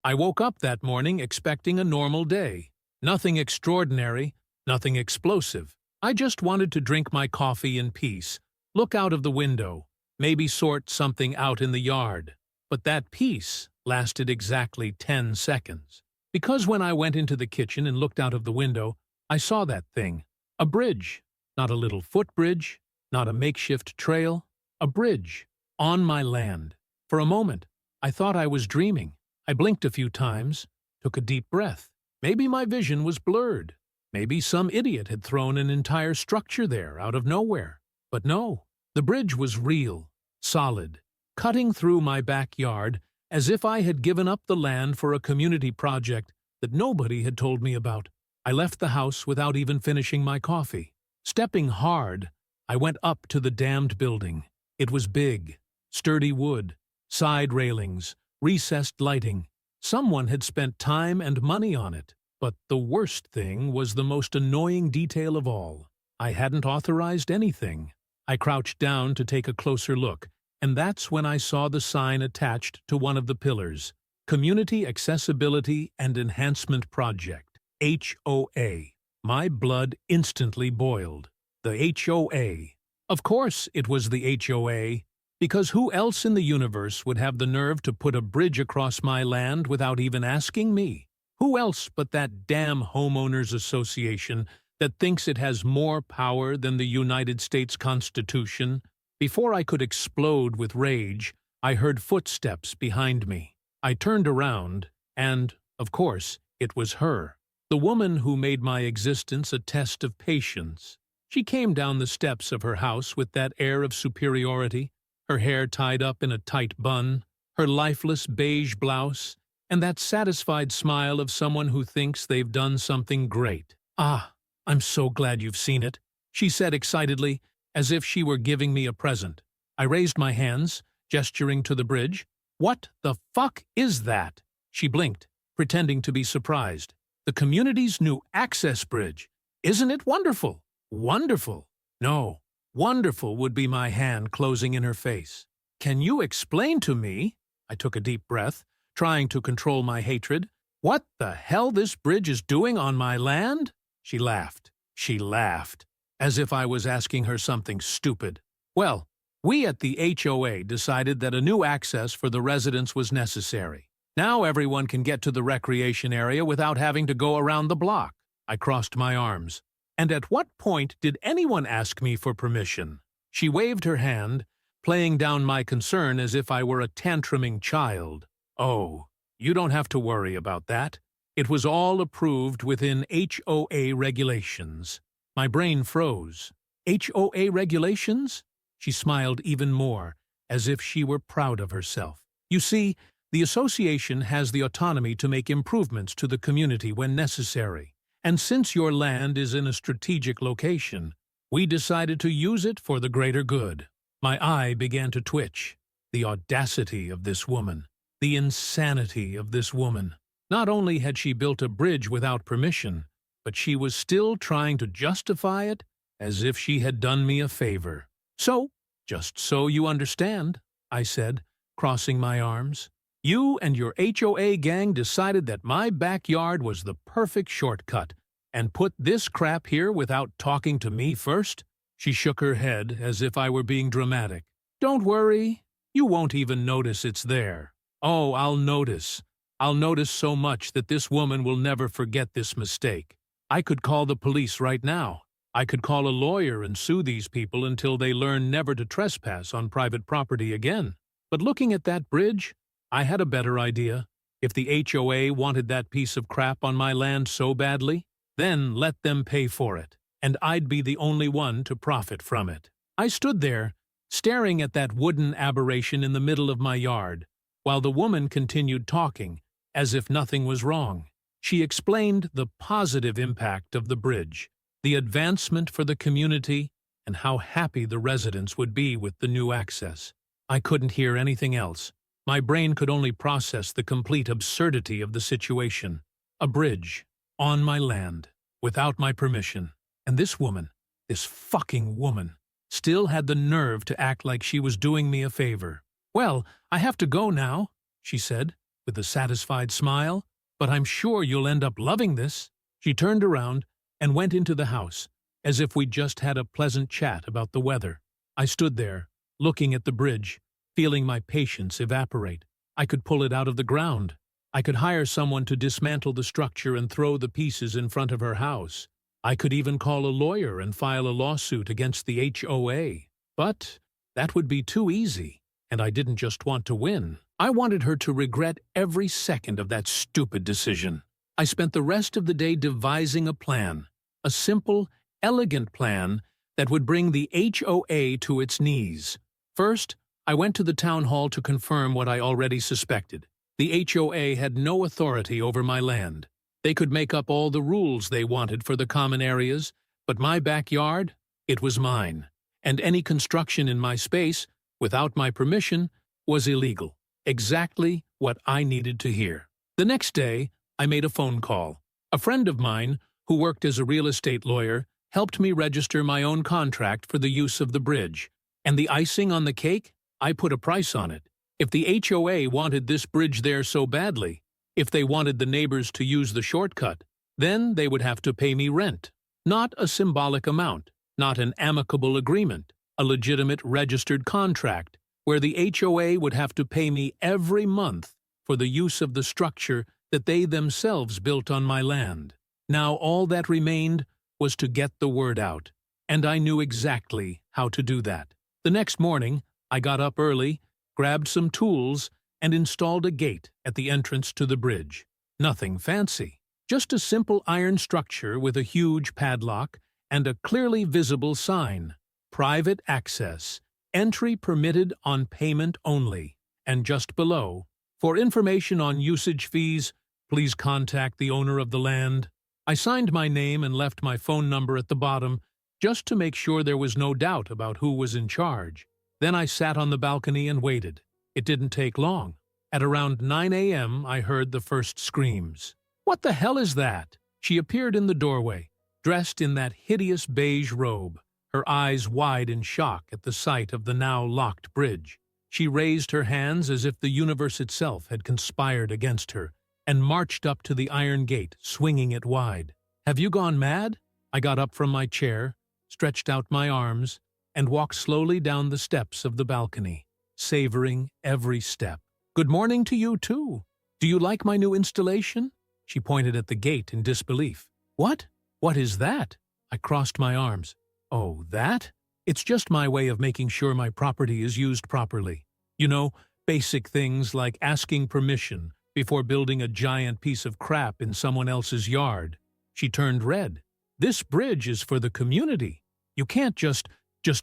I woke up that morning expecting a normal day. Nothing extraordinary, nothing explosive. I just wanted to drink my coffee in peace, look out of the window, maybe sort something out in the yard. But that peace lasted exactly 10 seconds. Because when I went into the kitchen and looked out of the window, I saw that thing. A bridge. Not a little footbridge, not a makeshift trail. A bridge. On my land. For a moment, I thought I was dreaming. I blinked a few times, took a deep breath. Maybe my vision was blurred. Maybe some idiot had thrown an entire structure there out of nowhere. But no, the bridge was real, solid, cutting through my backyard as if I had given up the land for a community project that nobody had told me about. I left the house without even finishing my coffee. Stepping hard, I went up to the damned building. It was big, sturdy wood, side railings, recessed lighting. Someone had spent time and money on it. But the worst thing was the most annoying detail of all. I hadn't authorized anything. I crouched down to take a closer look, and that's when I saw the sign attached to one of the pillars. Community Accessibility and Enhancement Project. HOA. My blood instantly boiled. The HOA. Of course it was the HOA, because who else in the universe would have the nerve to put a bridge across my land without even asking me? Who else but that damn homeowners association that thinks it has more power than the United States Constitution? Before I could explode with rage, I heard footsteps behind me. I turned around, and, of course, it was her. The woman who made my existence a test of patience. She came down the steps of her house with that air of superiority, her hair tied up in a tight bun, her lifeless beige blouse, and that satisfied smile of someone who thinks they've done something great. "Ah, I'm so glad you've seen it," she said excitedly, as if she were giving me a present. I raised my hands, gesturing to the bridge. "What the fuck is that?" She blinked, pretending to be surprised. "The community's new access bridge. Isn't it wonderful?" "Wonderful? No, wonderful would be my hand closing in her face. Can you explain to me?" I took a deep breath, trying to control my hatred. "What the hell this bridge is doing on my land?" She laughed. She laughed, as if I was asking her something stupid. "Well, we at the HOA decided that a new access for the residents was necessary. Now everyone can get to the recreation area without having to go around the block." I crossed my arms. "And at what point did anyone ask me for permission?" She waved her hand, playing down my concern as if I were a tantruming child. "Oh, you don't have to worry about that. It was all approved within HOA regulations." My brain froze. "HOA regulations?" She smiled even more, as if she were proud of herself. "You see, the association has the autonomy to make improvements to the community when necessary. And since your land is in a strategic location, we decided to use it for the greater good." My eye began to twitch. The audacity of this woman. The insanity of this woman. Not only had she built a bridge without permission, but she was still trying to justify it as if she had done me a favor. "So, just so you understand," I said, crossing my arms, "you and your HOA gang decided that my backyard was the perfect shortcut and put this crap here without talking to me first?" She shook her head as if I were being dramatic. "Don't worry, you won't even notice it's there." "Oh, I'll notice. I'll notice so much that this woman will never forget this mistake. I could call the police right now. I could call a lawyer and sue these people until they learn never to trespass on private property again. But looking at that bridge, I had a better idea. If the HOA wanted that piece of crap on my land so badly, then let them pay for it, and I'd be the only one to profit from it." I stood there, staring at that wooden aberration in the middle of my yard, while the woman continued talking, as if nothing was wrong. She explained the positive impact of the bridge, the advancement for the community, and how happy the residents would be with the new access. I couldn't hear anything else. My brain could only process the complete absurdity of the situation. A bridge, on my land, without my permission. And this woman, this fucking woman, still had the nerve to act like she was doing me a favor. "Well, I have to go now," she said, with a satisfied smile. "But I'm sure you'll end up loving this." She turned around and went into the house, as if we'd just had a pleasant chat about the weather. I stood there, looking at the bridge, feeling my patience evaporate. I could pull it out of the ground. I could hire someone to dismantle the structure and throw the pieces in front of her house. I could even call a lawyer and file a lawsuit against the HOA. But that would be too easy, and I didn't just want to win. I wanted her to regret every second of that stupid decision. I spent the rest of the day devising a plan, a simple, elegant plan that would bring the HOA to its knees. First, I went to the town hall to confirm what I already suspected. The HOA had no authority over my land. They could make up all the rules they wanted for the common areas, but my backyard, it was mine, and any construction in my space, without my permission, was illegal. Exactly what I needed to hear. The next day, I made a phone call. A friend of mine, who worked as a real estate lawyer, helped me register my own contract for the use of the bridge. And the icing on the cake? I put a price on it. If the HOA wanted this bridge there so badly, if they wanted the neighbors to use the shortcut, then they would have to pay me rent. Not a symbolic amount, not an amicable agreement, a legitimate registered contract, where the HOA would have to pay me every month for the use of the structure that they themselves built on my land. Now all that remained was to get the word out, and I knew exactly how to do that. The next morning, I got up early, grabbed some tools, and installed a gate at the entrance to the bridge. Nothing fancy, just a simple iron structure with a huge padlock and a clearly visible sign: "Private access, entry permitted on payment only," and just below, "For information on usage fees, please contact the owner of the land." I signed my name and left my phone number at the bottom, just to make sure there was no doubt about who was in charge. Then I sat on the balcony and waited. It didn't take long. At around 9 a.m., I heard the first screams. "What the hell is that?" She appeared in the doorway, dressed in that hideous beige robe, her eyes wide in shock at the sight of the now locked bridge. She raised her hands as if the universe itself had conspired against her, and marched up to the iron gate, swinging it wide. "Have you gone mad?" I got up from my chair, stretched out my arms, and walked slowly down the steps of the balcony, savoring every step. "Good morning to you, too. Do you like my new installation?" She pointed at the gate in disbelief. "What? What is that?" I crossed my arms. "Oh, that? It's just my way of making sure my property is used properly. You know, basic things like asking permission before building a giant piece of crap in someone else's yard." She turned red. "This bridge is for the community. You can't just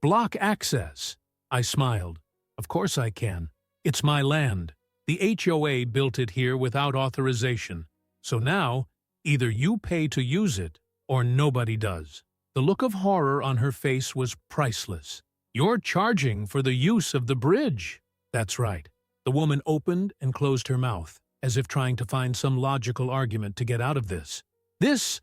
block access." I smiled. "Of course I can. It's my land. The HOA built it here without authorization. So now, either you pay to use it, or nobody does." The look of horror on her face was priceless. "You're charging for the use of the bridge." "That's right." The woman opened and closed her mouth, as if trying to find some logical argument to get out of this. This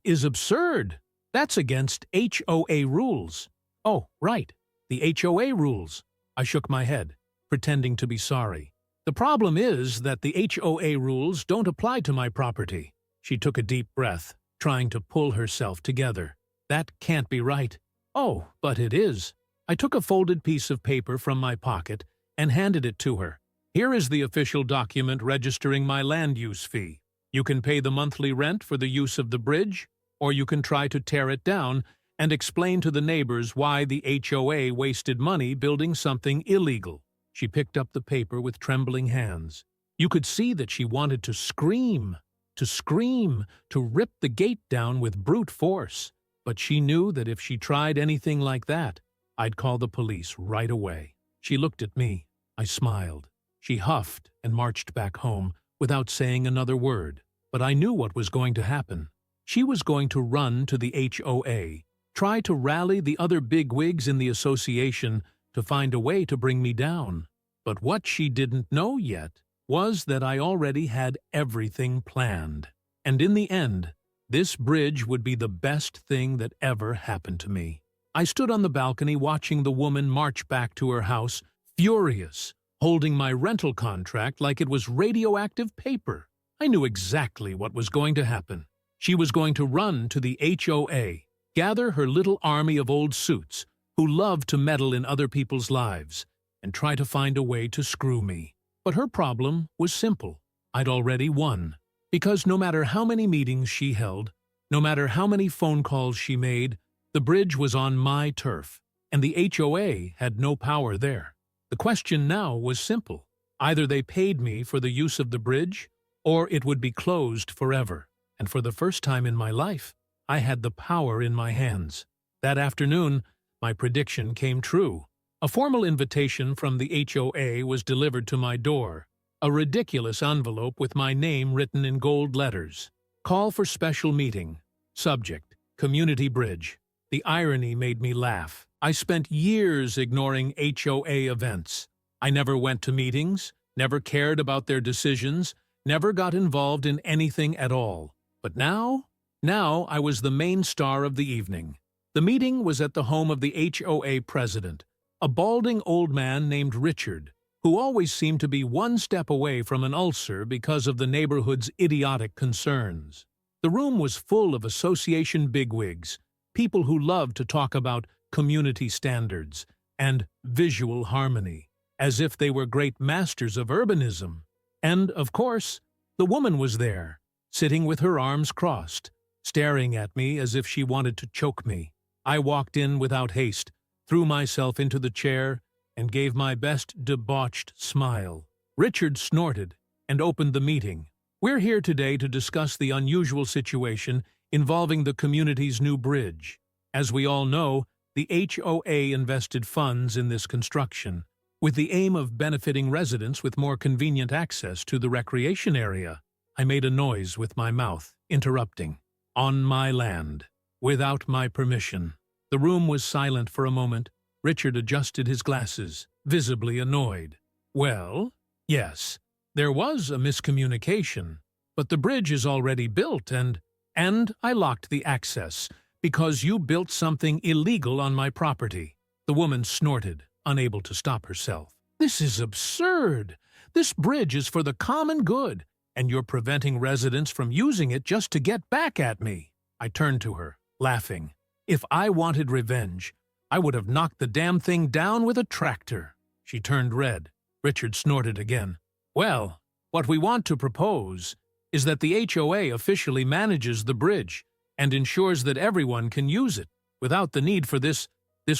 is absurd. That's against HOA rules." "Oh, right. The HOA rules." I shook my head, pretending to be sorry. "The problem is that the HOA rules don't apply to my property." She took a deep breath, trying to pull herself together. "That can't be right." "Oh, but it is." I took a folded piece of paper from my pocket and handed it to her. "Here is the official document registering my land use fee. You can pay the monthly rent for the use of the bridge, or you can try to tear it down and explain to the neighbors why the HOA wasted money building something illegal." She picked up the paper with trembling hands. You could see that she wanted to scream, to rip the gate down with brute force. But she knew that if she tried anything like that, I'd call the police right away. She looked at me. I smiled. She huffed and marched back home without saying another word. But I knew what was going to happen. She was going to run to the HOA, try to rally the other bigwigs in the association to find a way to bring me down. But what she didn't know yet was that I already had everything planned. And in the end, this bridge would be the best thing that ever happened to me. I stood on the balcony watching the woman march back to her house, furious, holding my rental contract like it was radioactive paper. I knew exactly what was going to happen. She was going to run to the HOA, gather her little army of old suits who loved to meddle in other people's lives, and try to find a way to screw me. But her problem was simple. I'd already won. Because no matter how many meetings she held, no matter how many phone calls she made, the bridge was on my turf, and the HOA had no power there. The question now was simple. Either they paid me for the use of the bridge, or it would be closed forever. And for the first time in my life, I had the power in my hands. That afternoon, my prediction came true. A formal invitation from the HOA was delivered to my door, a ridiculous envelope with my name written in gold letters. Call for special meeting. Subject: Community Bridge. The irony made me laugh. I spent years ignoring HOA events. I never went to meetings, never cared about their decisions, never got involved in anything at all. But now I was the main star of the evening. The meeting was at the home of the HOA president, a balding old man named Richard, who always seemed to be one step away from an ulcer because of the neighborhood's idiotic concerns. The room was full of association bigwigs, people who loved to talk about community standards and visual harmony, as if they were great masters of urbanism. And, of course, the woman was there, sitting with her arms crossed, staring at me as if she wanted to choke me. I walked in without haste, threw myself into the chair, and gave my best debauched smile. Richard snorted and opened the meeting. We're here today to discuss the unusual situation involving the community's new bridge. As we all know, the HOA invested funds in this construction, with the aim of benefiting residents with more convenient access to the recreation area. I made a noise with my mouth, interrupting. On my land, without my permission. The room was silent for a moment. Richard adjusted his glasses, visibly annoyed. Well, yes, there was a miscommunication, but the bridge is already built and I locked the access because you built something illegal on my property. The woman snorted, unable to stop herself. This is absurd. This bridge is for the common good, and you're preventing residents from using it just to get back at me. I turned to her, laughing. If I wanted revenge, I would have knocked the damn thing down with a tractor. She turned red. Richard snorted again. Well, what we want to propose is that the HOA officially manages the bridge and ensures that everyone can use it without the need for this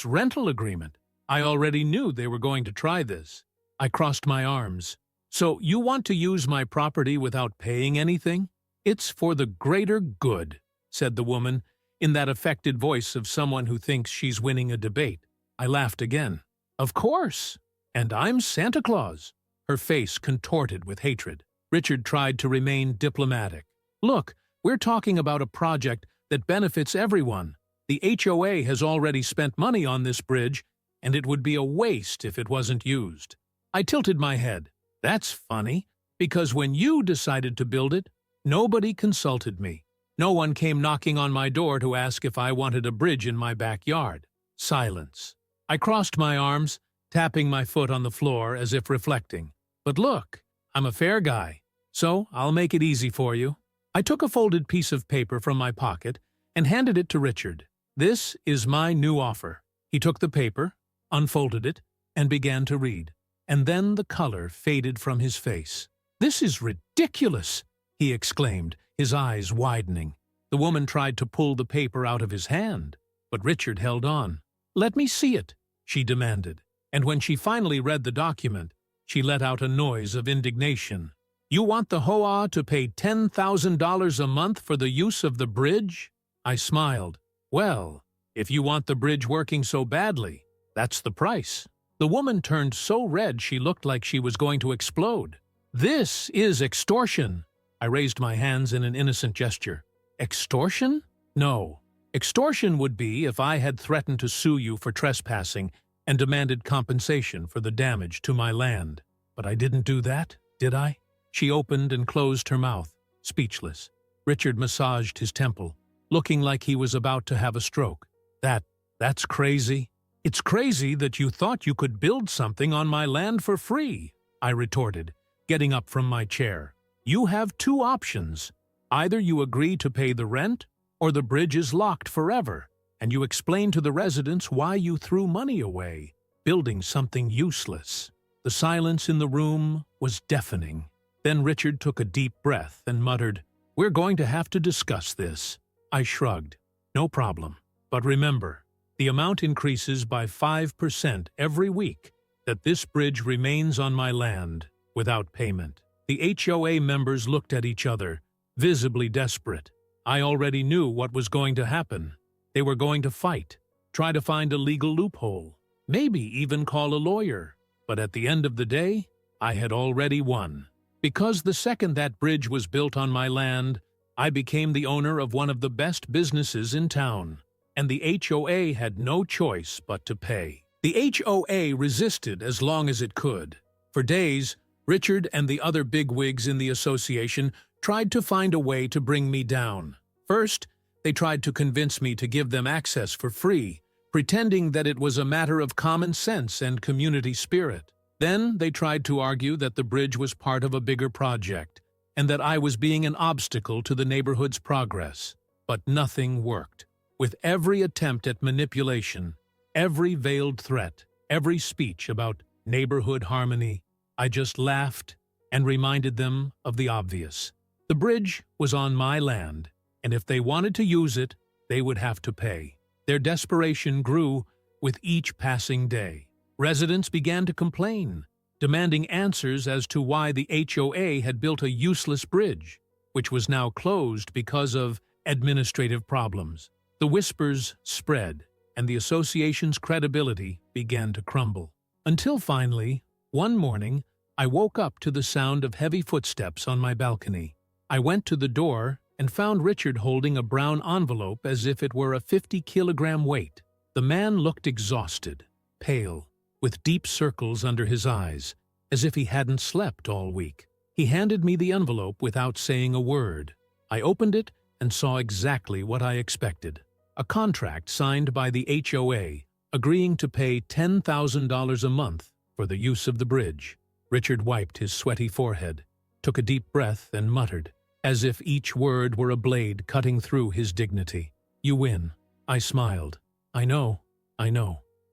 rental agreement. I already knew they were going to try this. I crossed my arms. So you want to use my property without paying anything? It's for the greater good, said the woman, in that affected voice of someone who thinks she's winning a debate. I laughed again. Of course. And I'm Santa Claus. Her face contorted with hatred. Richard tried to remain diplomatic. Look, we're talking about a project that benefits everyone. The HOA has already spent money on this bridge, and it would be a waste if it wasn't used. I tilted my head. That's funny, because when you decided to build it, nobody consulted me. No one came knocking on my door to ask if I wanted a bridge in my backyard. Silence. I crossed my arms, tapping my foot on the floor as if reflecting. But look, I'm a fair guy, so I'll make it easy for you. I took a folded piece of paper from my pocket and handed it to Richard. This is my new offer. He took the paper, unfolded it, and began to read. And then the color faded from his face. This is ridiculous, he exclaimed, his eyes widening. The woman tried to pull the paper out of his hand, but Richard held on. Let me see it, she demanded. And when she finally read the document, she let out a noise of indignation. You want the HOA to pay $10,000 a month for the use of the bridge? I smiled. Well, if you want the bridge working so badly, that's the price. The woman turned so red she looked like she was going to explode. This is extortion. I raised my hands in an innocent gesture. Extortion? No. Extortion would be if I had threatened to sue you for trespassing and demanded compensation for the damage to my land. But I didn't do that, did I? She opened and closed her mouth, speechless. Richard massaged his temple, looking like he was about to have a stroke. That's crazy. "It's crazy that you thought you could build something on my land for free," I retorted, getting up from my chair. "You have two options. Either you agree to pay the rent, or the bridge is locked forever, and you explain to the residents why you threw money away, building something useless." The silence in the room was deafening. Then Richard took a deep breath and muttered, "We're going to have to discuss this." I shrugged. "No problem. But remember, the amount increases by 5% every week that this bridge remains on my land without payment." The HOA members looked at each other, visibly desperate. I already knew what was going to happen. They were going to fight, try to find a legal loophole, maybe even call a lawyer. But at the end of the day, I had already won. Because the second that bridge was built on my land, I became the owner of one of the best businesses in town, and the HOA had no choice but to pay. The HOA resisted as long as it could. For days, Richard and the other bigwigs in the association tried to find a way to bring me down. First, they tried to convince me to give them access for free, pretending that it was a matter of common sense and community spirit. Then they tried to argue that the bridge was part of a bigger project, and that I was being an obstacle to the neighborhood's progress. But nothing worked. With every attempt at manipulation, every veiled threat, every speech about neighborhood harmony, I just laughed and reminded them of the obvious. The bridge was on my land, and if they wanted to use it, they would have to pay. Their desperation grew with each passing day. Residents began to complain, demanding answers as to why the HOA had built a useless bridge, which was now closed because of administrative problems. The whispers spread, and the association's credibility began to crumble. Until finally, one morning, I woke up to the sound of heavy footsteps on my balcony. I went to the door and found Richard holding a brown envelope as if it were a 50-kilogram weight. The man looked exhausted, pale, with deep circles under his eyes, as if he hadn't slept all week. He handed me the envelope without saying a word. I opened it and saw exactly what I expected. A contract signed by the HOA, agreeing to pay $10,000 a month for the use of the bridge. Richard wiped his sweaty forehead, took a deep breath, and muttered, as if each word were a blade cutting through his dignity. "You win." I smiled. I know.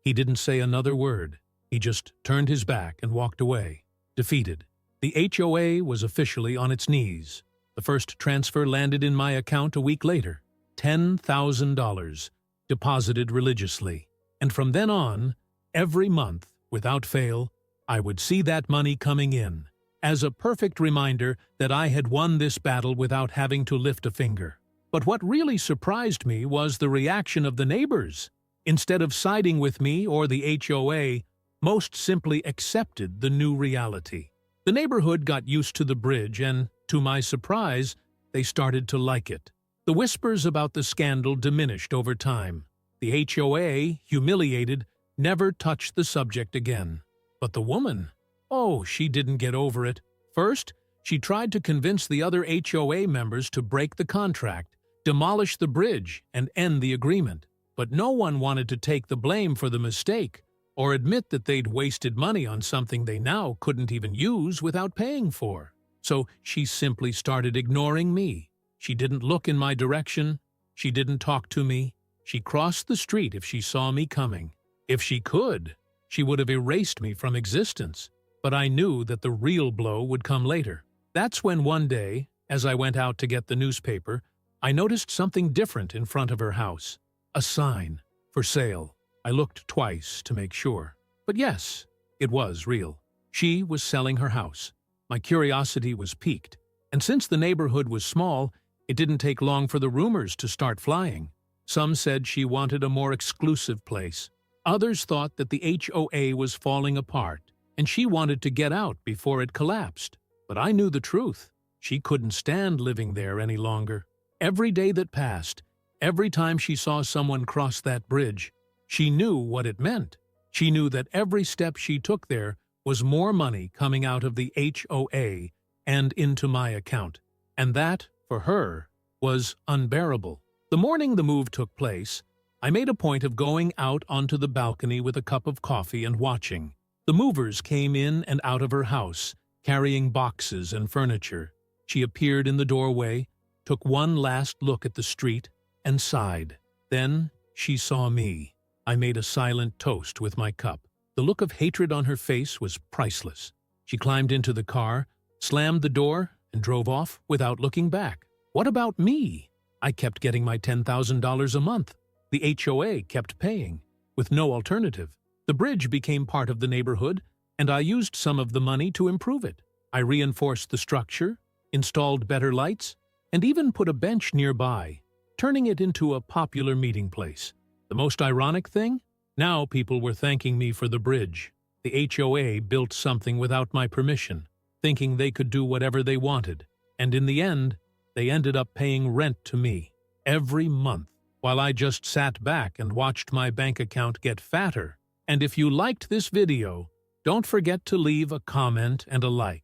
He didn't say another word. He just turned his back and walked away, defeated. The HOA was officially on its knees. The first transfer landed in my account a week later. $10,000, deposited religiously. And from then on, every month, without fail, I would see that money coming in, as a perfect reminder that I had won this battle without having to lift a finger. But what really surprised me was the reaction of the neighbors. Instead of siding with me or the HOA, most simply accepted the new reality. The neighborhood got used to the bridge and, to my surprise, they started to like it. The whispers about the scandal diminished over time. The HOA, humiliated, never touched the subject again. But the woman, she didn't get over it. First, she tried to convince the other HOA members to break the contract, demolish the bridge, and end the agreement. But no one wanted to take the blame for the mistake, or admit that they'd wasted money on something they now couldn't even use without paying for. So she simply started ignoring me. She didn't look in my direction. She didn't talk to me. She crossed the street if she saw me coming. If she could, she would have erased me from existence. But I knew that the real blow would come later. That's when one day, as I went out to get the newspaper, I noticed something different in front of her house. A sign, for sale. I looked twice to make sure. But yes, it was real. She was selling her house. My curiosity was piqued. And since the neighborhood was small, it didn't take long for the rumors to start flying. Some said she wanted a more exclusive place. Others thought that the HOA was falling apart, and she wanted to get out before it collapsed. But I knew the truth. She couldn't stand living there any longer. Every day that passed, every time she saw someone cross that bridge, she knew what it meant. She knew that every step she took there was more money coming out of the HOA and into my account. And that, for her, was unbearable. The morning the move took place, I made a point of going out onto the balcony with a cup of coffee and watching. The movers came in and out of her house, carrying boxes and furniture. She appeared in the doorway, took one last look at the street, and sighed. Then she saw me. I made a silent toast with my cup. The look of hatred on her face was priceless. She climbed into the car, slammed the door, and drove off without looking back. What about me? I kept getting my $10,000 a month. The HOA kept paying, with no alternative. The bridge became part of the neighborhood, and I used some of the money to improve it. I reinforced the structure, installed better lights, and even put a bench nearby, turning it into a popular meeting place. The most ironic thing? Now people were thanking me for the bridge. The HOA built something without my permission, thinking they could do whatever they wanted, and in the end, they ended up paying rent to me every month, while I just sat back and watched my bank account get fatter. And if you liked this video, don't forget to leave a comment and a like.